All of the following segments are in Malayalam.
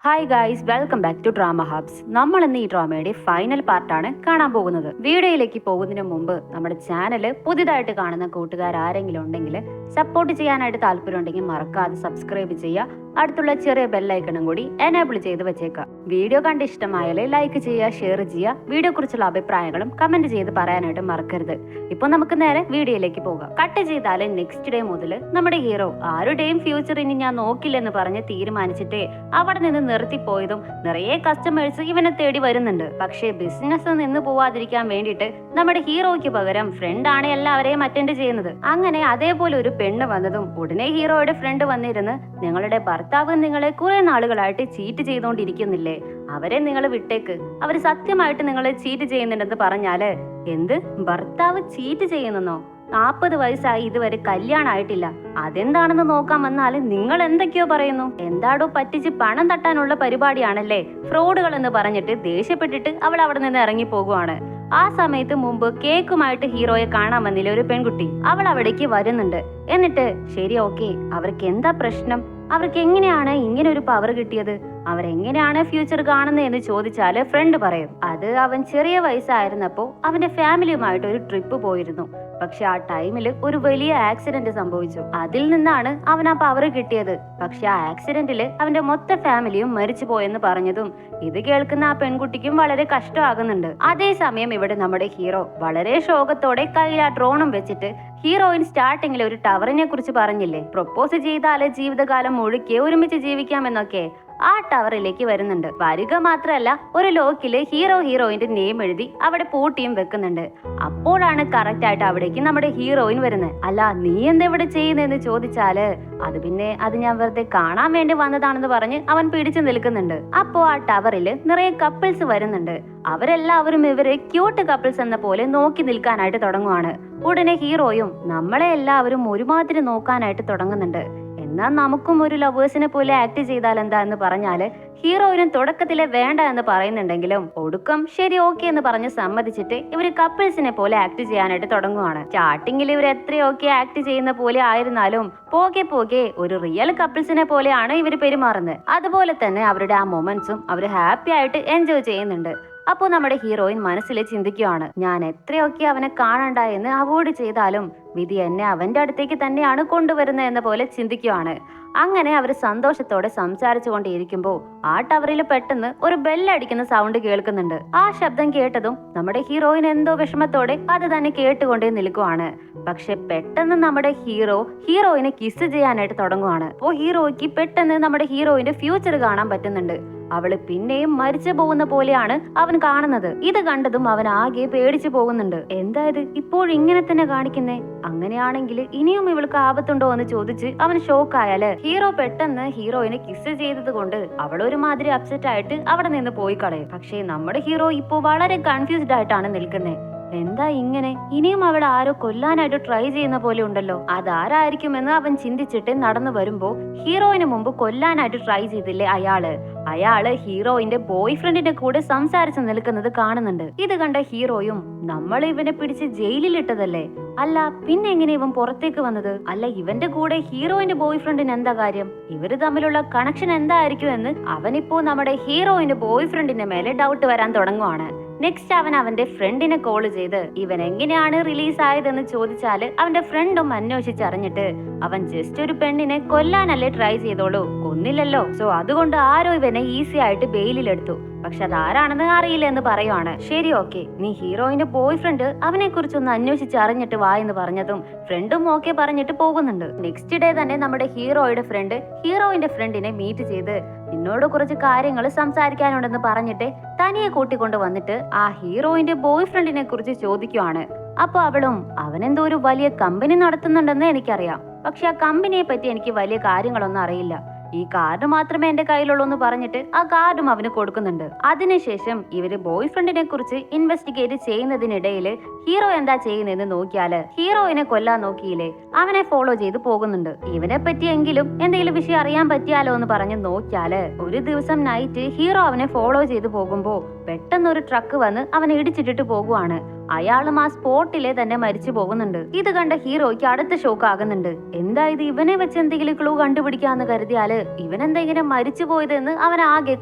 Hi guys, welcome back to drama hubs. നമ്മൾ ഇന്ന് ഈ ഡ്രാമയുടെ ഫൈനൽ പാർട്ടാണ് കാണാൻ പോകുന്നത്. വീഡിയോയിലേക്ക് പോകുന്നതിന് മുമ്പ് നമ്മുടെ ചാനൽ പുതിയതായിട്ട് കാണുന്ന കൂട്ടുകാർ ആരെങ്കിലും ഉണ്ടെങ്കിൽ സപ്പോർട്ട് ചെയ്യാനായിട്ട് താല്പര്യമുണ്ടെങ്കിൽ മറക്കാതെ സബ്സ്ക്രൈബ് ചെയ്യുക. അടുത്തുള്ള ചെറിയ ബെല്ലൈക്കണും കൂടി എനേബിൾ ചെയ്ത് വെച്ചേക്കാം. വീഡിയോ കണ്ട് ഇഷ്ടമായാൽ ലൈക്ക് ചെയ്യുക, ഷെയർ ചെയ്യുക. വീഡിയോ കുറിച്ചുള്ള അഭിപ്രായങ്ങളും കമന്റ് ചെയ്ത് പറയാനായിട്ട് മറക്കരുത്. ഇപ്പൊ നമുക്ക് നേരെ വീഡിയോയിലേക്ക് പോകാം. കട്ട് ചെയ്താല് നെക്സ്റ്റ് ഡേ മുതൽ നമ്മുടെ ഹീറോ ആരുടെയും ഫ്യൂച്ചർ ഇനി ഞാൻ നോക്കില്ലെന്ന് പറഞ്ഞ് തീരുമാനിച്ചിട്ട് അവിടെ നിന്ന് നിർത്തിപ്പോയതും നിറയെ കസ്റ്റമേഴ്സ് ഇവനെ തേടി വരുന്നുണ്ട്. പക്ഷേ ബിസിനസ് നിന്ന് പോവാതിരിക്കാൻ വേണ്ടിയിട്ട് നമ്മുടെ ഹീറോയ്ക്ക് പകരം ഫ്രണ്ട് ആണ് എല്ലാവരെയും അറ്റൻഡ് ചെയ്യുന്നത്. അങ്ങനെ അതേപോലെ ഒരു പെണ്ണ് വന്നതും ഉടനെ ഹീറോയുടെ ഫ്രണ്ട് വന്നിരുന്ന്, നിങ്ങളുടെ ഭർത്താവ് നിങ്ങളെ കുറെ നാളുകളായിട്ട് ചീറ്റ് ചെയ്തോണ്ടിരിക്കുന്നില്ലേ, അവരെ നിങ്ങൾ വിട്ടേക്ക്, അവര് സത്യമായിട്ട് നിങ്ങളെ ചീറ്റ് ചെയ്യുന്നുണ്ടെന്ന് പറഞ്ഞാല്, എന്ത് ഭർത്താവ് ചീറ്റ് ചെയ്യുന്നെന്നോ? 40 വയസ്സായി ഇതുവരെ കല്യാണമായിട്ടില്ല, അതെന്താണെന്ന് നോക്കാൻ വന്നാല് നിങ്ങൾ എന്തൊക്കെയോ പറയുന്നു. എന്താടോ പറ്റിച്ച് പണം തട്ടാനുള്ള പരിപാടിയാണല്ലേ, ഫ്രോഡുകൾ എന്ന് പറഞ്ഞിട്ട് ദേഷ്യപ്പെട്ടിട്ട് അവൾ അവിടെ നിന്ന് ഇറങ്ങി പോകുവാണ്. ആ സമയത്ത് മുമ്പ് കേക്കുമായിട്ട് ഹീറോയെ കാണാൻ വന്നില്ല ഒരു പെൺകുട്ടി, അവൾ അവിടേക്ക് വരുന്നുണ്ട്. എന്നിട്ട് ശരി ഓക്കെ, അവർക്ക് എന്താ പ്രശ്നം, അവർക്ക് എങ്ങനെയാണ് ഇങ്ങനെ ഒരു പവർ കിട്ടിയത്, അവരെങ്ങനെയാണ് ഫ്യൂച്ചർ കാണുന്നത് എന്ന് ചോദിച്ചാല് ഫ്രണ്ട് പറയും, അത് അവൻ ചെറിയ വയസ്സായിരുന്നപ്പോ അവന്റെ ഫാമിലിയുമായിട്ട് ഒരു ട്രിപ്പ് പോയിരുന്നു. പക്ഷെ ആ ടൈമിൽ ഒരു വലിയ ആക്സിഡന്റ് സംഭവിച്ചു, അതിൽ നിന്നാണ് അവൻ ആ പവർ കിട്ടിയത്. പക്ഷെ ആ ആക്സിഡന്റില് അവന്റെ മൊത്തം ഫാമിലിയും മരിച്ചു പോയെന്ന് പറഞ്ഞതും ഇത് കേൾക്കുന്ന ആ പെൺകുട്ടിക്കും വളരെ കഷ്ടമാകുന്നുണ്ട്. അതേസമയം ഇവിടെ നമ്മുടെ ഹീറോ വളരെ ശോകത്തോടെ കയ്യിൽ ആ ഡ്രോണും വെച്ചിട്ട്, ഹീറോയിൻ സ്റ്റാർട്ടിങ്ങിൽ ഒരു ടവറിനെ കുറിച്ച് പറഞ്ഞില്ലേ, പ്രൊപ്പോസ് ചെയ്താല് ജീവിതകാലം മുഴുക്കി ഒരുമിച്ച് ജീവിക്കാമെന്നൊക്കെ, ആ ടവറിലേക്ക് വരുന്നുണ്ട്. വരിക മാത്രല്ല, ഒരു ലോക്കില് ഹീറോയിന്റെ നെയിം എഴുതി അവിടെ പൂട്ടിയും വെക്കുന്നുണ്ട്. അപ്പോഴാണ് കറക്റ്റ് ആയിട്ട് അവിടേക്ക് നമ്മുടെ ഹീറോയിൻ വരുന്നത്. അല്ല നീ എന്താ ഇവിടെ ചെയ്യുന്നതെന്ന് ചോദിച്ചാല്, അത് ഞാൻ വെറുതെ കാണാൻ വേണ്ടി വന്നതാണെന്ന് പറഞ്ഞ് അവൻ പിടിച്ചു നിൽക്കുന്നുണ്ട്. അപ്പോ ആ ടവറില് നിറയെ കപ്പിൾസ് വരുന്നുണ്ട്. അവരെല്ലാവരും ഇവരെ ക്യൂട്ട് കപ്പിൾസ് എന്ന പോലെ നോക്കി നിൽക്കാനായിട്ട് തുടങ്ങുവാണ്. ഉടനെ ഹീറോയും നമ്മളെ എല്ലാവരും ഒരുമാതിരി നോക്കാനായിട്ട് തുടങ്ങുന്നുണ്ട്. എന്നാൽ നമുക്കും ഒരു ലവേഴ്സിനെ പോലെ ആക്ട് ചെയ്താൽ എന്താ എന്ന് പറഞ്ഞാല് ഹീറോയിനും തുടക്കത്തിലെ വേണ്ട എന്ന് പറയുന്നുണ്ടെങ്കിലും ഒടുക്കം ശരി ഓക്കെ എന്ന് പറഞ്ഞ് സമ്മതിച്ചിട്ട് ഇവര് കപ്പിൾസിനെ പോലെ ആക്ട് ചെയ്യാനായിട്ട് തുടങ്ങുവാണ്. സ്റ്റാർട്ടിങ്ങിൽ ഇവർ എത്രയൊക്കെ ആക്ട് ചെയ്യുന്ന പോലെ ആയിരുന്നാലും പോകെ പോകെ ഒരു റിയൽ കപ്പിൾസിനെ പോലെയാണ് ഇവർ പെരുമാറുന്നത്. അതുപോലെ തന്നെ അവരുടെ ആ മൊമെന്റ്സും അവർ ഹാപ്പി ആയിട്ട് എൻജോയ് ചെയ്യുന്നുണ്ട്. അപ്പോൾ നമ്മുടെ ഹീറോയിൻ മനസ്സിൽ ചിന്തിക്കുകയാണ്, ഞാൻ എത്രയൊക്കെ അവനെ കാണണ്ട എന്ന് അവോയ്ഡ് ചെയ്താലും വിധി എന്നെ അവന്റെ അടുത്തേക്ക് തന്നെയാണ് കൊണ്ടുവരുന്നത് എന്ന പോലെ ചിന്തിക്കുകയാണ്. അങ്ങനെ അവർ സന്തോഷത്തോടെ സംസാരിച്ചു കൊണ്ടിരിക്കുമ്പോൾ ആ ടവറിൽ പെട്ടെന്ന് ഒരു ബെല്ലടിക്കുന്ന സൗണ്ട് കേൾക്കുന്നുണ്ട്. ആ ശബ്ദം കേട്ടതും നമ്മുടെ ഹീറോയിൻ എന്തോ വിഷമത്തോടെ അത് തന്നെ കേട്ടുകൊണ്ടേ നിൽക്കുവാണ്. പക്ഷെ പെട്ടെന്ന് നമ്മുടെ ഹീറോയിനെ കിസ് ചെയ്യാനായിട്ട് തുടങ്ങുവാണ്. അപ്പോൾ ഹീറോയ്ക്ക് പെട്ടെന്ന് നമ്മുടെ ഹീറോയിന്റെ ഫ്യൂച്ചർ കാണാൻ പറ്റുന്നുണ്ട്. അവള് പിന്നെയും മരിച്ചു പോകുന്ന പോലെയാണ് അവൻ കാണുന്നത്. ഇത് കണ്ടതും അവൻ ആകെ പേടിച്ചു പോകുന്നുണ്ട്. എന്തായത് ഇപ്പോഴിങ്ങനെ തന്നെ കാണിക്കുന്നേ, അങ്ങനെയാണെങ്കിൽ ഇനിയും ഇവൾക്ക് ആപത്തുണ്ടോ എന്ന് ചോദിച്ച് അവൻ ഷോക്കായാല് ഹീറോ പെട്ടെന്ന് ഹീറോയിനെ കിസ് ചെയ്തത് കൊണ്ട് അവൾ ഒരുമാതിരി അപ്സെറ്റ് ആയിട്ട് അവിടെ നിന്ന് പോയി കളയും. പക്ഷേ നമ്മുടെ ഹീറോ ഇപ്പോ വളരെ കൺഫ്യൂസ്ഡ് ആയിട്ടാണ് നിൽക്കുന്നത്. എന്താ ഇങ്ങനെ, ഇനിയും അവിടെ ആരോ കൊല്ലാനായിട്ട് ട്രൈ ചെയ്യുന്ന പോലെ ഉണ്ടല്ലോ, അതാരായിരിക്കുമെന്ന് അവൻ ചിന്തിച്ചിട്ട് നടന്നു വരുമ്പോ ഹീറോയിന് മുമ്പ് കൊല്ലാനായിട്ട് ട്രൈ ചെയ്തില്ലേ അയാള് ഹീറോയിന്റെ ബോയ് ഫ്രണ്ടിന്റെ കൂടെ സംസാരിച്ച് നിൽക്കുന്നത് കാണുന്നുണ്ട്. ഇത് കണ്ട ഹീറോയും, നമ്മൾ ഇവനെ പിടിച്ച് ജയിലിലിട്ടതല്ലേ, അല്ല പിന്നെ എങ്ങനെ ഇവൻ പുറത്തേക്ക് വന്നത്, അല്ല ഇവന്റെ കൂടെ ഹീറോയിന്റെ ബോയ് ഫ്രണ്ടിന് എന്താ കാര്യം, ഇവര് തമ്മിലുള്ള കണക്ഷൻ എന്തായിരിക്കും എന്ന് അവനിപ്പോ നമ്മുടെ ഹീറോയിന്റെ ബോയ് ഫ്രണ്ടിന്റെ മേലെ ഡൗട്ട് വരാൻ തുടങ്ങുവാണ്. നെക്സ്റ്റ് അവൻ അവന്റെ ഫ്രണ്ടിനെ കോൾ ചെയ്ത് ഇവൻ എങ്ങനെയാണ് റിലീസ് ആയതെന്ന് ചോദിച്ചാല് അവന്റെ ഫ്രണ്ടും അന്വേഷിച്ചറിഞ്ഞിട്ട്, അവൻ ജസ്റ്റ് ഒരു പെണ്ണിനെ കൊല്ലാനല്ലേ ട്രൈ ചെയ്തോളൂ, കൊന്നില്ലല്ലോ, സോ അതുകൊണ്ട് ആരോ ഇവനെ ഈസി ആയിട്ട് ബെയിലിലെടുത്തു, പക്ഷെ അതാരാണെന്ന് അറിയില്ല എന്ന് പറയുവാണ്. ശരി ഓക്കെ, നീ ഹീറോയിന്റെ ബോയ് ഫ്രണ്ട് അവനെ കുറിച്ചൊന്ന് അന്വേഷിച്ചറിഞ്ഞിട്ട് വാ എന്ന് പറഞ്ഞതും ഫ്രണ്ടും ഓക്കെ പറഞ്ഞിട്ട് പോകുന്നുണ്ട്. നെക്സ്റ്റ് ഡേ തന്നെ നമ്മുടെ ഹീറോയുടെ ഫ്രണ്ട് ഹീറോയിന്റെ ഫ്രണ്ടിനെ മീറ്റ് ചെയ്ത് നിന്നോട് കുറച്ച് കാര്യങ്ങൾ സംസാരിക്കാനുണ്ടെന്ന് പറഞ്ഞിട്ട് തനിയെ കൂട്ടിക്കൊണ്ട് വന്നിട്ട് ആ ഹീറോയിന്റെ ബോയ് ഫ്രണ്ടിനെ കുറിച്ച് ചോദിക്കുവാണ്. അപ്പൊ അവളും, അവനെന്തോ ഒരു വലിയ കമ്പനി നടത്തുന്നുണ്ടെന്ന് എനിക്കറിയാം, പക്ഷെ ആ കമ്പനിയെ പറ്റി എനിക്ക് വലിയ കാര്യങ്ങളൊന്നും അറിയില്ല, ഈ കാർഡ് മാത്രമേ എന്റെ കയ്യിലുള്ളൂ എന്ന് പറഞ്ഞിട്ട് ആ കാർഡും അവന് കൊടുക്കുന്നുണ്ട്. അതിനുശേഷം ഇവര് ബോയ് ഫ്രണ്ടിനെ കുറിച്ച് ഇൻവെസ്റ്റിഗേറ്റ് ചെയ്യുന്നതിനിടയിൽ ഹീറോ എന്താ ചെയ്യുന്നതെന്ന് നോക്കിയാല് ഹീറോയിനെ കൊല്ലാൻ നോക്കിയില്ലേ, അവനെ ഫോളോ ചെയ്ത് പോകുന്നുണ്ട്. ഇവനെ പറ്റിയെങ്കിലും എന്തെങ്കിലും വിഷയം അറിയാൻ പറ്റിയാലോ എന്ന് പറഞ്ഞ് നോക്കിയാല് ഒരു ദിവസം നൈറ്റ് ഹീറോ അവനെ ഫോളോ ചെയ്ത് പോകുമ്പോ പെട്ടെന്ന് ഒരു ട്രക്ക് വന്ന് അവനെ ഇടിച്ചിട്ടിട്ട് പോകുവാണ്. അയാളും ആ സ്പോട്ടിലെ തന്നെ മരിച്ചു പോകുന്നുണ്ട്. ഇത് കണ്ട ഹീറോയ്ക്ക് അടുത്ത ഷോക്ക് ആകുന്നുണ്ട്. എന്തായത് ഇവനെ വെച്ച് എന്തെങ്കിലും ക്ലൂ കണ്ടുപിടിക്കാന്ന് കരുതിയാല് ഇവനെന്താ ഇങ്ങനെ മരിച്ചു പോയതെന്ന് അവൻ ആകെ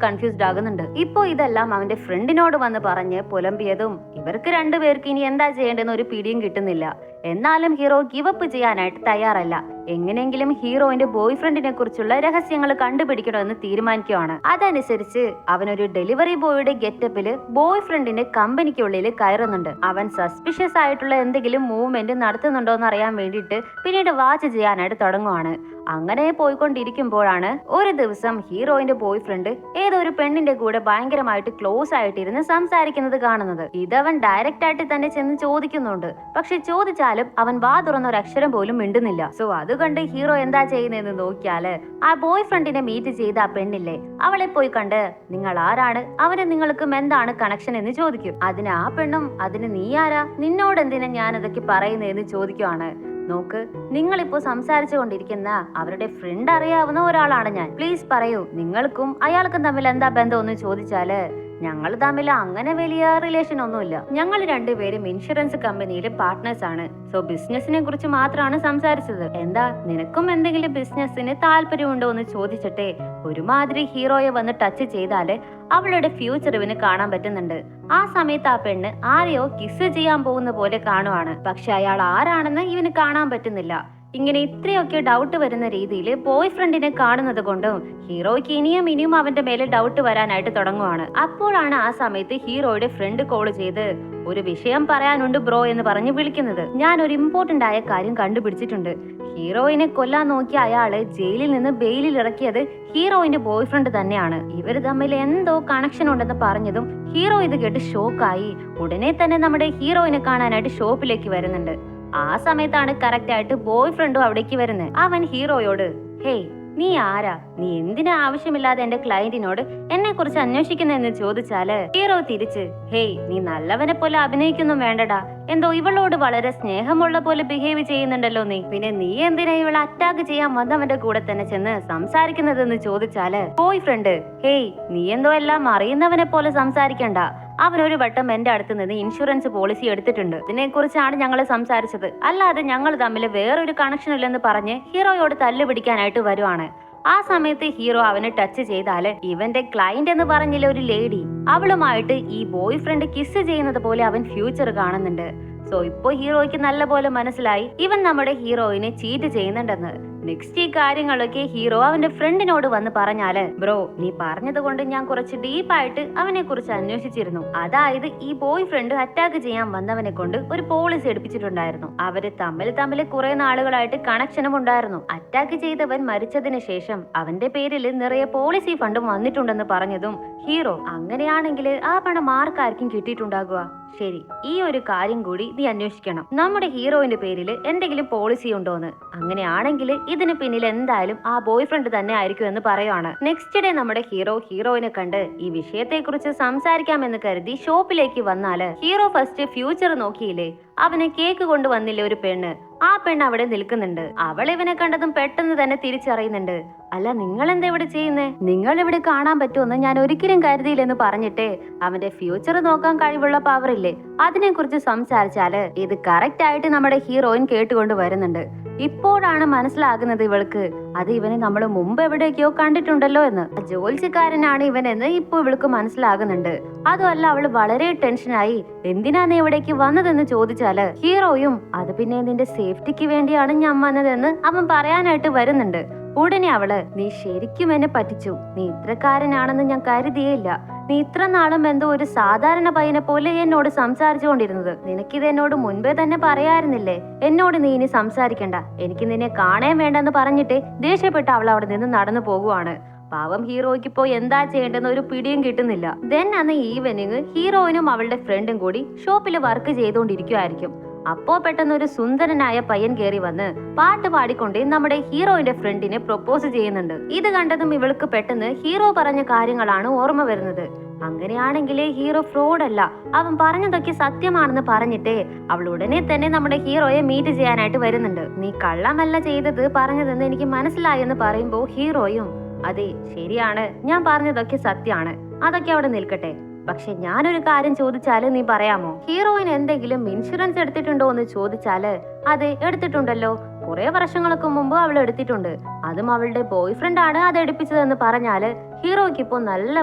കൺഫ്യൂസ്ഡ് ആകുന്നുണ്ട്. ഇപ്പോ ഇതെല്ലാം അവന്റെ ഫ്രണ്ടിനോട് വന്ന് പറഞ്ഞ് പുലമ്പിയതും ഇവർക്ക് രണ്ടുപേർക്ക് ഇനി എന്താ ചെയ്യേണ്ടെന്ന് ഒരു പിടിയും കിട്ടുന്നില്ല. എന്നാലും ഹീറോ ഗിവപ്പ് ചെയ്യാനായിട്ട് തയ്യാറല്ല. എങ്ങനെയെങ്കിലും ഹീറോയിന്റെ ബോയ് ഫ്രണ്ടിനെ കുറിച്ചുള്ള രഹസ്യങ്ങൾ കണ്ടുപിടിക്കണമെന്ന് തീരുമാനിക്കുകയാണ്. അതനുസരിച്ച് അവനൊരു ഡെലിവറി ബോയുടെ ഗെറ്റപ്പില് ബോയ് ഫ്രണ്ടിന്റെ കമ്പനിക്കുള്ളിൽ കയറുന്നുണ്ട്. അവൻ സസ്പിഷ്യസ് ആയിട്ടുള്ള എന്തെങ്കിലും മൂവ്മെന്റ് നടത്തുന്നുണ്ടോ എന്ന് അറിയാൻ വേണ്ടിയിട്ട് പിന്നീട് വാച്ച് ചെയ്യാനായിട്ട് തുടങ്ങുവാണ്. അങ്ങനെ പോയിക്കൊണ്ടിരിക്കുമ്പോഴാണ് ഒരു ദിവസം ഹീറോയിന്റെ ബോയ് ഫ്രണ്ട് ഏതോ ഒരു പെണ്ണിന്റെ കൂടെ ഭയങ്കരമായിട്ട് ക്ലോസ് ആയിട്ടിരുന്ന് സംസാരിക്കുന്നത് കാണുന്നത്. ഇതവൻ ഡയറക്റ്റ് ആയിട്ട് തന്നെ ചെന്ന് ചോദിക്കുന്നുണ്ട്. പക്ഷെ ചോദിച്ചാലും അവൻ വാ തുറന്ന ഒരു അക്ഷരം പോലും മിണ്ടുന്നില്ല. സോ അത് കണ്ട് ഹീറോ എന്താ ചെയ്യുന്നതെന്ന് നോക്കിയാല് ആ ബോയ് ഫ്രണ്ടിനെ മീറ്റ് ചെയ്ത ആ പെണ്ണില്ലേ, അവളെ പോയി കണ്ട് നിങ്ങൾ ആരാണ്, അവന് നിങ്ങൾക്കും എന്താണ് കണക്ഷൻ എന്ന് ചോദിക്കും. അതിന് ആ പെണ്ണും അതിന് നീ ആരാ, നിന്നോട് എന്തിനാ ഞാൻ അതൊക്കെ പറയുന്നതെന്ന് ചോദിക്കുവാണ്. നോക്ക്, നിങ്ങളിപ്പോ സംസാരിച്ചു കൊണ്ടിരിക്കുന്ന അവരുടെ ഫ്രണ്ട് അറിയാവുന്ന ഒരാളാണ് ഞാൻ. പ്ലീസ് പറയൂ, നിങ്ങൾക്കും അയാൾക്കും തമ്മിൽ എന്താ ബന്ധം എന്ന് ചോദിച്ചാല് ഞങ്ങൾ തമ്മിൽ അങ്ങനെ വലിയ റിലേഷൻ ഒന്നുമില്ല. ഞങ്ങൾ രണ്ടുപേരും ഇൻഷുറൻസ് കമ്പനിയിലെ പാർട്ട്നേഴ്സ് ആണ്. സോ ബിസിനസിനെ കുറിച്ച് മാത്രമാണ് സംസാരിച്ചത്. എന്താ നിനക്കും എന്തെങ്കിലും ബിസിനസിന് താല്പര്യമുണ്ടോ എന്ന് ചോദിച്ചിട്ടേ ഒരുമാതിരി ഹീറോയെ വന്ന് ടച്ച് ചെയ്താല് അവളുടെ ഫ്യൂച്ചർ ഇവന് കാണാൻ പറ്റുന്നുണ്ട്. ആ സമയത്ത് ആ പെണ്ണ് ആരെയോ കിസ് ചെയ്യാൻ പോകുന്ന പോലെ കാണുവാണ്. പക്ഷെ അയാൾ ആരാണെന്ന് ഇവന് കാണാൻ പറ്റുന്നില്ല. ഇങ്ങനെ ഇത്രയൊക്കെ ഡൗട്ട് വരുന്ന രീതിയിൽ ബോയ് ഫ്രണ്ടിനെ കാണുന്നത് കൊണ്ടും ഹീറോയ്ക്ക് ഇനിയും അവന്റെ മേലെ ഡൗട്ട് വരാനായിട്ട് തുടങ്ങുവാണ്. അപ്പോഴാണ് ആ സമയത്ത് ഹീറോയുടെ ഫ്രണ്ട് കോൾ ചെയ്ത് ഒരു വിഷയം പറയാനുണ്ട് ബ്രോ എന്ന് പറഞ്ഞ് വിളിക്കുന്നത്. ഞാൻ ഒരു ഇമ്പോർട്ടന്റ് ആയ കാര്യം കണ്ടുപിടിച്ചിട്ടുണ്ട്. ഹീറോയിനെ കൊല്ലാൻ നോക്കിയ അയാള് ജയിലിൽ നിന്ന് ബെയിലിൽ ഇറക്കിയത് ഹീറോയിന്റെ ബോയ് ഫ്രണ്ട് തന്നെയാണ്. ഇവർ തമ്മിൽ എന്തോ കണക്ഷൻ ഉണ്ടെന്ന് പറഞ്ഞതും ഹീറോ ഇത് കേട്ട് ഷോക്കായി ഉടനെ തന്നെ നമ്മുടെ ഹീറോയിനെ കാണാനായിട്ട് ഷോപ്പിലേക്ക് വരുന്നുണ്ട്. ആ സമയത്താണ് കറക്റ്റ് ആയിട്ട് ബോയ് ഫ്രണ്ടും അവിടേക്ക് വരുന്നത്. അവൻ ഹീറോയോട് ഹേയ് നീ ആരാ, നീ എന്തിനാ ആവശ്യമില്ലാതെ എന്റെ ക്ലയന്റിനോട് എന്നെ കുറിച്ച് അന്വേഷിക്കുന്നെന്ന് ചോദിച്ചാല് ഹീറോ തിരിച്ച് ഹേയ് നീ നല്ലവനെ പോലെ അഭിനയിക്കൊന്നും വേണ്ടടാ, എന്തോ ഇവളോട് വളരെ സ്നേഹമുള്ള പോലെ ബിഹേവ് ചെയ്യുന്നുണ്ടല്ലോ നീ, പിന്നെ നീ എന്തിനാ ഇവളെ അറ്റാക്ക് ചെയ്യാൻ വന്നവന്റെ കൂടെ തന്നെ ചെന്ന് സംസാരിക്കുന്നതെന്ന് ചോദിച്ചാല് ബോയ് ഫ്രണ്ട് ഹേയ് നീ എന്തോ എല്ലാം അറിയുന്നവനെ പോലെ സംസാരിക്കണ്ട, അവനൊരു വട്ടം എന്റെ അടുത്ത് നിന്ന് ഇൻഷുറൻസ് പോളിസി എടുത്തിട്ടുണ്ട്, ഇതിനെ കുറിച്ചാണ് ഞങ്ങൾ സംസാരിച്ചത്, അല്ലാതെ ഞങ്ങൾ തമ്മിൽ വേറൊരു കണക്ഷൻ ഇല്ലെന്ന് പറഞ്ഞ് ഹീറോയോട് തല്ല് പിടിക്കാനായിട്ട് വരുവാണ്. ആ സമയത്ത് ഹീറോ അവനെ ടച്ച് ചെയ്താല് ഇവന്റെ ക്ലയന്റ് എന്ന് പറഞ്ഞില്ല ഒരു ലേഡി, അവളുമായിട്ട് ഈ ബോയ് ഫ്രണ്ട് കിസ് ചെയ്യുന്നത് പോലെ അവൻ ഫ്യൂച്ചർ കാണുന്നുണ്ട്. സോ ഇപ്പൊ ഹീറോയ്ക്ക് നല്ല പോലെ മനസ്സിലായി ഇവൻ നമ്മുടെ ഹീറോയിനെ ചീറ്റ് ചെയ്യുന്നുണ്ടെന്ന്. നെക്സ്റ്റ് ഈ കാര്യങ്ങളൊക്കെ ഹീറോ അവന്റെ ഫ്രണ്ടിനോട് വന്ന് പറഞ്ഞാല് ബ്രോ നീ പറഞ്ഞത് കൊണ്ട് ഞാൻ കുറച്ച് ഡീപ്പായിട്ട് അവനെ കുറിച്ച് അന്വേഷിച്ചിരുന്നു. അതായത് ഈ ബോയ് ഫ്രണ്ട് അറ്റാക്ക് ചെയ്യാൻ വന്നവനെ കൊണ്ട് ഒരു പോളിസി എടുപ്പിച്ചിട്ടുണ്ടായിരുന്നു. അവര് തമ്മിൽ കുറെ നാളുകളായിട്ട് കണക്ഷനും ഉണ്ടായിരുന്നു. അറ്റാക്ക് ചെയ്തവൻ മരിച്ചതിന് ശേഷം അവന്റെ പേരിൽ നിറയെ പോളിസി ഫണ്ടും വന്നിട്ടുണ്ടെന്ന് പറഞ്ഞതും ഹീറോ അങ്ങനെയാണെങ്കിൽ ആ പണം ആർക്കാർക്കും കിട്ടിയിട്ടുണ്ടാകുക, ശരി ഈ ഒരു കാര്യം കൂടി നീ അന്വേഷിക്കണം, നമ്മുടെ ഹീറോയിന്റെ പേരിൽ എന്തെങ്കിലും പോളിസി ഉണ്ടോന്ന്, അങ്ങനെയാണെങ്കിൽ ഇതിന് പിന്നിൽ എന്തായാലും ആ ബോയ് ഫ്രണ്ട് തന്നെ ആയിരിക്കും എന്ന് പറയുവാണ്. നെക്സ്റ്റ് ഡേ നമ്മുടെ ഹീറോയിനെ കണ്ട് ഈ വിഷയത്തെ കുറിച്ച് സംസാരിക്കാമെന്ന് കരുതി ഷോപ്പിലേക്ക് വന്നാല് ഹീറോ ഫസ്റ്റ് ഫ്യൂച്ചർ നോക്കിയില്ലേ, അവന് കേക്ക് കൊണ്ടുവന്നില്ലേ ഒരു പെണ്ണ്, ആ പെണ്ണ് അവിടെ നിൽക്കുന്നുണ്ട്. അവൾ ഇവനെ കണ്ടതും പെട്ടെന്ന് തന്നെ തിരിച്ചറിയുന്നുണ്ട്. അല്ല നിങ്ങൾ എന്താ ഇവിടെ ചെയ്യുന്നേ, നിങ്ങൾ ഇവിടെ കാണാൻ പറ്റുമെന്ന് ഞാൻ ഒരിക്കലും കരുതിയില്ലെന്ന് പറഞ്ഞിട്ട് അവന്റെ ഫ്യൂച്ചർ നോക്കാൻ കഴിവുള്ള പവറില്ലേ അതിനെ കുറിച്ച് സംസാരിച്ചാല് ഇത് കറക്റ്റ് ആയിട്ട് നമ്മുടെ ഹീറോയിൻ കേട്ടുകൊണ്ട് വരുന്നുണ്ട്. ഇപ്പോഴാണ് മനസ്സിലാകുന്നത് ഇവൾക്ക് അത് ഇവനെ നമ്മൾ മുമ്പ് എവിടേക്കോ കണ്ടിട്ടുണ്ടല്ലോ എന്ന്. ജോലിക്കാരനാണ് ഇവനെന്ന് ഇപ്പൊ ഇവൾക്ക് മനസ്സിലാകുന്നുണ്ട്. അതുമല്ല അവള് വളരെ ടെൻഷനായി എന്തിനാ നീ ഇവിടേക്ക് വന്നതെന്ന് ചോദിച്ചാല് ഹീറോയും അത് പിന്നെ നിന്റെ സേഫ്റ്റിക്ക് വേണ്ടിയാണ് ഞാൻ വന്നതെന്ന് അവൻ പറയാനായിട്ട് വരുന്നുണ്ട്. ഉടനെ അവള് നീ ശരിക്കും എന്നെ പറ്റിച്ചു, നീ ഇത്രക്കാരനാണെന്ന് ഞാൻ കരുതിയേയില്ല, നീ ഇത്ര നാളും എന്തോ ഒരു സാധാരണ പയ്യനെ പോലെ എന്നോട് സംസാരിച്ചു കൊണ്ടിരുന്നത്, നിനക്കിത് എന്നോട് മുൻപേ തന്നെ പറയാറുന്നില്ലേ, എന്നോട് നീ ഇനി സംസാരിക്കണ്ട, എനിക്ക് നിന്നെ കാണാൻ വേണ്ടെന്ന് പറഞ്ഞിട്ട് ദേഷ്യപ്പെട്ട് അവൾ അവിടെ നിന്ന് നടന്നു പോകുവാണ്. പാവം ഹീറോയ്ക്ക് ഇപ്പോ എന്താ ചെയ്യേണ്ടെന്ന് ഒരു പിടിയും കിട്ടുന്നില്ല. ദെൻ അന്ന് ഈവനിങ് ഹീറോയിനും അവളുടെ ഫ്രണ്ടും കൂടി ഷോപ്പിൽ വർക്ക് ചെയ്തുകൊണ്ടിരിക്കുവായിരിക്കും. അപ്പോ പെട്ടെന്ന് ഒരു സുന്ദരനായ പയ്യൻ കയറി വന്ന് പാട്ട് പാടിക്കൊണ്ട് നമ്മുടെ ഹീറോയിന്റെ ഫ്രണ്ടിനെ പ്രൊപ്പോസ് ചെയ്യുന്നുണ്ട്. ഇത് കണ്ടതും ഇവൾക്ക് പെട്ടെന്ന് ഹീറോ പറഞ്ഞ കാര്യങ്ങളാണ് ഓർമ്മ വരുന്നത്. അങ്ങനെയാണെങ്കിൽ ഹീറോ ഫ്രോഡല്ല, അവൻ പറഞ്ഞതൊക്കെ സത്യമാണെന്ന് പറഞ്ഞിട്ട് അവൾ ഉടനെ തന്നെ നമ്മുടെ ഹീറോയെ മീറ്റ് ചെയ്യാനായിട്ട് വരുന്നുണ്ട്. നീ കള്ളമല്ല ചെയ്തത് പറഞ്ഞതെന്ന് എനിക്ക് മനസ്സിലായെന്ന് പറയുമ്പോ ഹീറോയും അതെ ശരിയാണ്, ഞാൻ പറഞ്ഞതൊക്കെ സത്യമാണ്, അതൊക്കെ അവിടെ നിൽക്കട്ടെ, പക്ഷെ ഞാനൊരു കാര്യം ചോദിച്ചാല് നീ പറയാമോ? ഹീറോയിൻ എന്തെങ്കിലും ഇൻഷുറൻസ് എടുത്തിട്ടുണ്ടോ എന്ന് ചോദിച്ചാല് അതെ എടുത്തിട്ടുണ്ടല്ലോ, കുറെ വർഷങ്ങൾക്ക് മുമ്പ് അവൾ എടുത്തിട്ടുണ്ട്, അതും അവളുടെ ബോയ് ഫ്രണ്ട് ആണ് അത് എടുപ്പിച്ചതെന്ന് പറഞ്ഞാല് ഹീറോയ്ക്ക് ഇപ്പോ നല്ല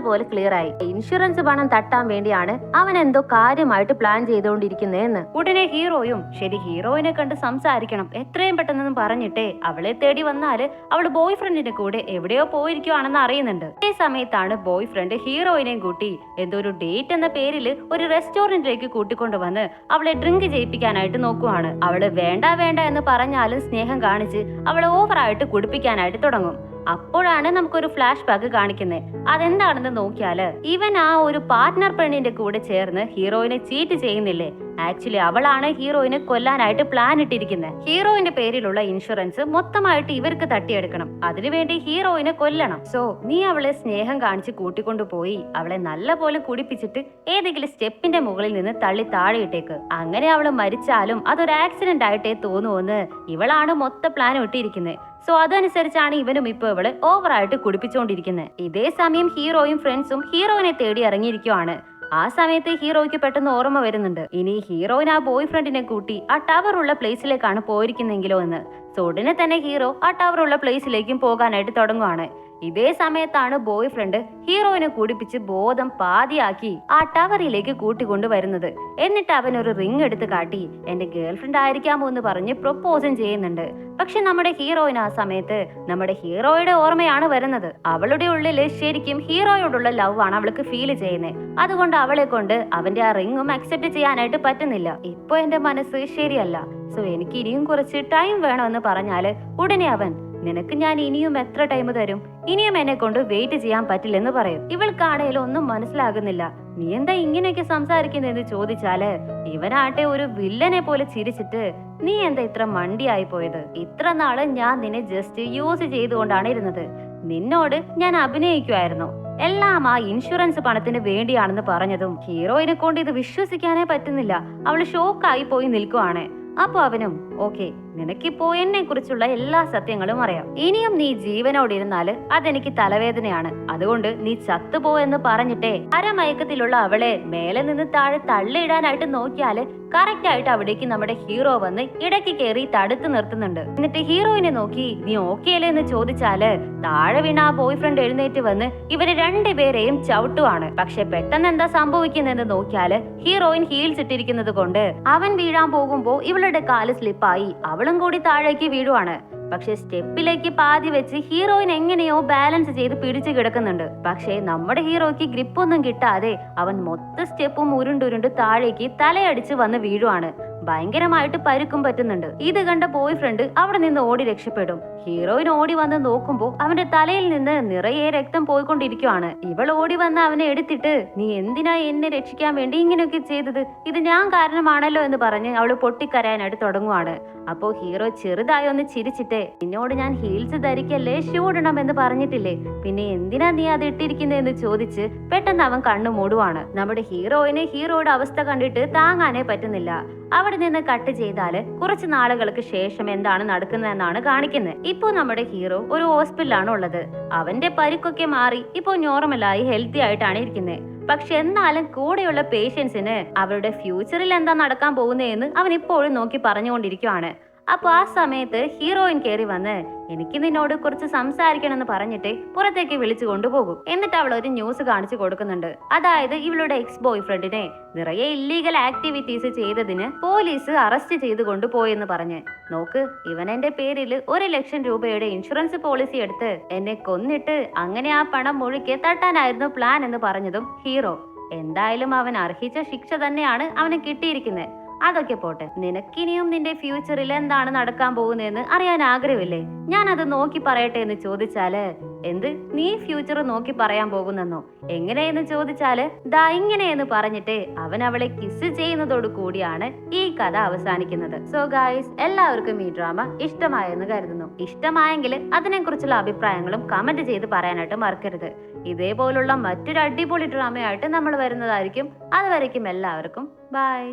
പോലെ ക്ലിയർ ആയി. ഇൻഷുറൻസ് പണം തട്ടാൻ വേണ്ടിയാണ് അവൻ എന്തോ കാര്യമായിട്ട് പ്ലാൻ ചെയ്തുകൊണ്ടിരിക്കുന്നതെന്ന്. ഉടനെ ഹീറോയും ശരി ഹീറോയിനെ കണ്ട് സംസാരിക്കണം എത്രയും പെട്ടെന്ന് പറഞ്ഞിട്ടേ അവളെ തേടി വന്നാല് അവള് ബോയ് ഫ്രണ്ടിന്റെ കൂടെ എവിടെയോ പോയിരിക്കുവാണെന്ന് അറിയുന്നുണ്ട്. ഈ സമയത്താണ് ബോയ് ഫ്രണ്ട് ഹീറോയിനെയും കൂട്ടി എന്തോ ഒരു ഡേറ്റ് എന്ന പേരില് ഒരു റെസ്റ്റോറന്റിലേക്ക് കൂട്ടിക്കൊണ്ടുവന്ന് അവളെ ഡ്രിങ്ക് ചെയ്യിപ്പിക്കാനായിട്ട് നോക്കുവാണ്. അവള് വേണ്ട വേണ്ട എന്ന് പറഞ്ഞാലും സ്നേഹം കാണിച്ച് അവളെ ഓവറായിട്ട് കുടിപ്പിക്കാനായിട്ട് തുടങ്ങും. അപ്പോഴാണ് നമുക്കൊരു ഫ്ലാഷ് ബാക്ക് കാണിക്കുന്നത്. അതെന്താണെന്ന് നോക്കിയാല് ഇവൻ ആ ഒരു പാർട്ട്ണർ പെണ്ണിന്റെ കൂടെ ചേർന്ന് ഹീറോയിനെ ചീറ്റ് ചെയ്യുന്നില്ലേ, ആക്ച്വലി അവളാണ് ഹീറോയിനെ കൊല്ലാനായിട്ട് പ്ലാൻ ഇട്ടിരിക്കുന്നത്. ഹീറോയിന്റെ പേരിലുള്ള ഇൻഷുറൻസ് മൊത്തമായിട്ട് ഇവർക്ക് തട്ടിയെടുക്കണം, അതിനുവേണ്ടി ഹീറോയിനെ കൊല്ലണം. സോ നീ അവളെ സ്നേഹം കാണിച്ച് കൂട്ടിക്കൊണ്ടുപോയി അവളെ നല്ല പോലെ കുടിപ്പിച്ചിട്ട് ഏതെങ്കിലും സ്റ്റെപ്പിന്റെ മുകളിൽ നിന്ന് തള്ളി താഴെയിട്ടേക്ക്. അങ്ങനെ അവള് മരിച്ചാലും അതൊരു ആക്സിഡന്റ് ആയിട്ടേ തോന്നുമെന്ന് ഇവളാണ് മൊത്ത പ്ലാൻ ഇട്ടിരിക്കുന്നത്. സോ അതനുസരിച്ചാണ് ഇവനും ഇപ്പൊ ഇവള് ഓവറായിട്ട് കുടിപ്പിച്ചുകൊണ്ടിരിക്കുന്നത്. ഇതേ സമയം ഹീറോയും ഫ്രണ്ട്സും ഹീറോയിനെ തേടി ഇറങ്ങിയിരിക്കുവാണ്. ആ സമയത്ത് ഹീറോയ്ക്ക് പെട്ടെന്ന് ഓർമ്മ വരുന്നുണ്ട്, ഇനി ഹീറോയിൻ ആ ബോയ് ഫ്രണ്ടിനെ കൂട്ടി ആ ടവർ ഉള്ള പ്ലേസിലേക്കാണ് പോയിരിക്കുന്നെങ്കിലോ എന്ന്. സോ ഉടനെ തന്നെ ഹീറോ ആ ടവർ ഉള്ള പ്ലേസിലേക്കും പോകാനായിട്ട് തുടങ്ങുവാണ്. ഇതേ സമയത്താണ് ബോയ് ഫ്രണ്ട് ഹീറോയിനെ കുടിപ്പിച്ച് ബോധം പാതിയാക്കി ആ ടവറിലേക്ക് കൂട്ടിക്കൊണ്ടു വരുന്നത്. എന്നിട്ട് അവൻ ഒരു റിംഗ് എടുത്ത് കാട്ടി എന്റെ ഗേൾ ഫ്രണ്ട് ആയിരിക്കാമോ എന്ന് പറഞ്ഞ് പ്രൊപ്പോസും ചെയ്യുന്നുണ്ട്. പക്ഷെ നമ്മുടെ ഹീറോയിൻ ആ സമയത്ത് നമ്മുടെ ഹീറോയുടെ ഓർമ്മയാണ് വരുന്നത്. അവളുടെ ഉള്ളില് ശരിക്കും ഹീറോയോടുള്ള ലവ് ആണ് അവൾക്ക് ഫീൽ ചെയ്യുന്നത്. അതുകൊണ്ട് അവളെ കൊണ്ട് അവന്റെ ആ റിംഗും അക്സെപ്റ്റ് ചെയ്യാനായിട്ട് പറ്റുന്നില്ല. ഇപ്പൊ എന്റെ മനസ്സ് ശരിയല്ല, സോ എനിക്ക് ഇനിയും കുറച്ച് ടൈം വേണമെന്ന് പറഞ്ഞാല് ഉടനെ അവൻ നിനക്ക് ഞാൻ ഇനിയും എത്ര ടൈം തരും, ഇനിയും എന്നെ കൊണ്ട് വെയിറ്റ് ചെയ്യാൻ പറ്റില്ലെന്ന് പറയും. ഇവൾക്കാണേലും ഒന്നും മനസ്സിലാകുന്നില്ല. നീ എന്താ ഇങ്ങനെയൊക്കെ സംസാരിക്കുന്നതെന്ന് ചോദിച്ചാല് ഇവനാട്ടെ ഒരു വില്ലനെ പോലെ ചിരിച്ചിട്ട് നീ എന്താ ഇത്ര മണ്ടിയായി പോയത്, ഇത്ര നാള് ഞാൻ നിന്നെ ജസ്റ്റ് യൂസ് ചെയ്തുകൊണ്ടാണ് ഇരുന്നത്, നിന്നോട് ഞാൻ അഭിനയിക്കുമായിരുന്നു, എല്ലാം ആ ഇൻഷുറൻസ് പണത്തിന് വേണ്ടിയാണെന്ന് പറഞ്ഞതും ഹീറോയിനെ കൊണ്ട് ഇത് വിശ്വസിക്കാനേ പറ്റുന്നില്ല. അവള് ഷോക്കായി പോയി നിൽക്കുവാണ്. അപ്പൊ അവനും ഓക്കെ, നിനക്കിപ്പോ എന്നെ കുറിച്ചുള്ള എല്ലാ സത്യങ്ങളും അറിയാം, ഇനിയും നീ ജീവനോട് ഇരുന്നാല് അതെനിക്ക് തലവേദനയാണ്, അതുകൊണ്ട് നീ ചത്തുപോയെന്ന് പറഞ്ഞിട്ടേ അരമയക്കത്തിലുള്ള അവളെ മേലെ നിന്ന് താഴെ തള്ളിയിടാനായിട്ട് നോക്കിയാല് കറക്റ്റ് ആയിട്ട് അവിടേക്ക് നമ്മുടെ ഹീറോ വന്ന് ഇടയ്ക്ക് കയറി തടുത്തു നിർത്തുന്നുണ്ട്. എന്നിട്ട് ഹീറോയിനെ നോക്കി നീ ഓക്കെ അല്ലേ എന്ന് ചോദിച്ചാല് താഴെ വീണ ആ ബോയ് ഫ്രണ്ട് എഴുന്നേറ്റ് വന്ന് ഇവര് രണ്ടുപേരെയും ചവിട്ടുവാണ്. പക്ഷെ പെട്ടെന്ന് എന്താ സംഭവിക്കുന്നതെന്ന് നോക്കിയാല് ഹീറോയിൻ ഹീൽസ് ഇട്ടിരിക്കുന്നത് കൊണ്ട് അവൻ വീഴാൻ പോകുമ്പോ ഇവളുടെ കാല് സ്ലിപ്പായി അവളും കൂടി താഴേക്ക് വീഴുവാണ്. പക്ഷെ സ്റ്റെപ്പിലേക്ക് പാതി വെച്ച് ഹീറോയിൻ എങ്ങനെയോ ബാലൻസ് ചെയ്ത് പിടിച്ചു കിടക്കുന്നുണ്ട്. പക്ഷെ നമ്മുടെ ഹീറോയ്ക്ക് ഗ്രിപ്പൊന്നും കിട്ടാതെ അവൻ മൊത്ത സ്റ്റെപ്പും ഉരുണ്ടുരുണ്ട് താഴേക്ക് തലയടിച്ച് വന്ന് വീഴുവാണ്. ഭയങ്കരമായിട്ട് പരുക്കും പറ്റുന്നുണ്ട്. ഇത് കണ്ട ബോയ് ഫ്രണ്ട് അവിടെ നിന്ന് ഓടി രക്ഷപ്പെടും. ഹീറോയിൻ ഓടി വന്ന് നോക്കുമ്പോ അവന്റെ തലയിൽ നിന്ന് നിറയെ രക്തം പോയിക്കൊണ്ടിരിക്കുവാണ്. ഇവൾ ഓടി വന്ന് അവനെ എടുത്തിട്ട് നീ എന്തിനാ എന്നെ രക്ഷിക്കാൻ വേണ്ടി ഇങ്ങനെയൊക്കെ ചെയ്തത്, ഇത് ഞാൻ കാരണമാണല്ലോ എന്ന് പറഞ്ഞ് അവള് പൊട്ടിക്കരയാനായിട്ട് തുടങ്ങുവാണ്. അപ്പോ ഹീറോ ചെറുതായി ഒന്ന് ചിരിച്ചിട്ട് നിന്നോട് ഞാൻ ഹീൽസ് ധരിക്കല്ലേ ഷൂ ഇടണം എന്ന് പറഞ്ഞിട്ടില്ലേ, പിന്നെ എന്തിനാ നീ അത് ഇട്ടിരിക്കുന്നതെന്ന് ചോദിച്ച് പെട്ടെന്ന് അവൻ കണ്ണു മൂടുവാണ്. നമ്മുടെ ഹീറോയിന് ഹീറോയുടെ അവസ്ഥ കണ്ടിട്ട് താങ്ങാനേ പറ്റുന്നില്ല. അവിടെ നിന്ന് കട്ട് ചെയ്താല് കുറച്ച് നാളുകൾക്ക് ശേഷം എന്താണ് നടക്കുന്നതെന്നാണ് കാണിക്കുന്നത്. ഇപ്പൊ നമ്മുടെ ഹീറോ ഒരു ഹോസ്പിറ്റലാണ് ഉള്ളത്. അവന്റെ പരിക്കൊക്കെ മാറി ഇപ്പൊ നോർമലായി ഹെൽത്തി ആയിട്ടാണ് ഇരിക്കുന്നത്. പക്ഷെ എന്നാലും കൂടെയുള്ള പേഷ്യൻസിന് അവരുടെ ഫ്യൂച്ചറിൽ എന്താ നടക്കാൻ പോകുന്നതെന്ന് അവൻ ഇപ്പോഴും നോക്കി പറഞ്ഞുകൊണ്ടിരിക്കുവാണ്. അപ്പൊ ആ സമയത്ത് ഹീറോയിൻ കയറി വന്ന് എനിക്ക് നിന്നോട് കുറച്ച് സംസാരിക്കണം എന്ന് പറഞ്ഞിട്ട് പുറത്തേക്ക് വിളിച്ചു കൊണ്ടുപോകും. എന്നിട്ട് അവൾ ഒരു ന്യൂസ് കാണിച്ചു കൊടുക്കുന്നുണ്ട്. അതായത് ഇവളുടെ എക്സ് ബോയ് ഫ്രണ്ടിനെ നിറയെ ഇല്ലീഗൽ ആക്ടിവിറ്റീസ് ചെയ്തതിന് പോലീസ് അറസ്റ്റ് ചെയ്ത് കൊണ്ടുപോയെന്ന് പറഞ്ഞ് നോക്ക്, ഇവൻ എന്റെ പേരിൽ 1,00,000 രൂപയുടെ ഇൻഷുറൻസ് പോളിസി എടുത്ത് എന്നെ കൊന്നിട്ട് അങ്ങനെ ആ പണം മുഴുക്കെ തട്ടാനായിരുന്നു പ്ലാൻ എന്ന് പറഞ്ഞതും ഹീറോ എന്തായാലും അവൻ അർഹിച്ച ശിക്ഷ തന്നെയാണ് അവന് കിട്ടിയിരിക്കുന്നത്. അതൊക്കെ പോട്ടെ, നിനക്കിനിയും നിന്റെ ഫ്യൂച്ചറിൽ എന്താണ് നടക്കാൻ പോകുന്നതെന്ന് അറിയാൻ ആഗ്രഹമില്ലേ, ഞാൻ അത് നോക്കി പറയട്ടെ എന്ന് ചോദിച്ചാല് എന്ത് നീ ഫ്യൂച്ചർ നോക്കി പറയാൻ പോകുന്നെന്നോ, എങ്ങനെയെന്ന് ചോദിച്ചാല് ദാ ഇങ്ങനെയെന്ന് പറഞ്ഞിട്ട് അവൻ അവളെ കിസ് ചെയ്യുന്നതോട് കൂടിയാണ് ഈ കഥ അവസാനിക്കുന്നത്. സോ ഗായ്സ്, എല്ലാവർക്കും ഈ ഡ്രാമ ഇഷ്ടമായെന്ന് കരുതുന്നു. ഇഷ്ടമായെങ്കിൽ അതിനെക്കുറിച്ചുള്ള അഭിപ്രായങ്ങളും കമന്റ് ചെയ്ത് പറയാനായിട്ട് മറക്കരുത്. ഇതേപോലുള്ള മറ്റൊരു അടിപൊളി ഡ്രാമയായിട്ട് നമ്മൾ വരുന്നതായിരിക്കും. അതുവരയ്ക്കും എല്ലാവർക്കും ബൈ.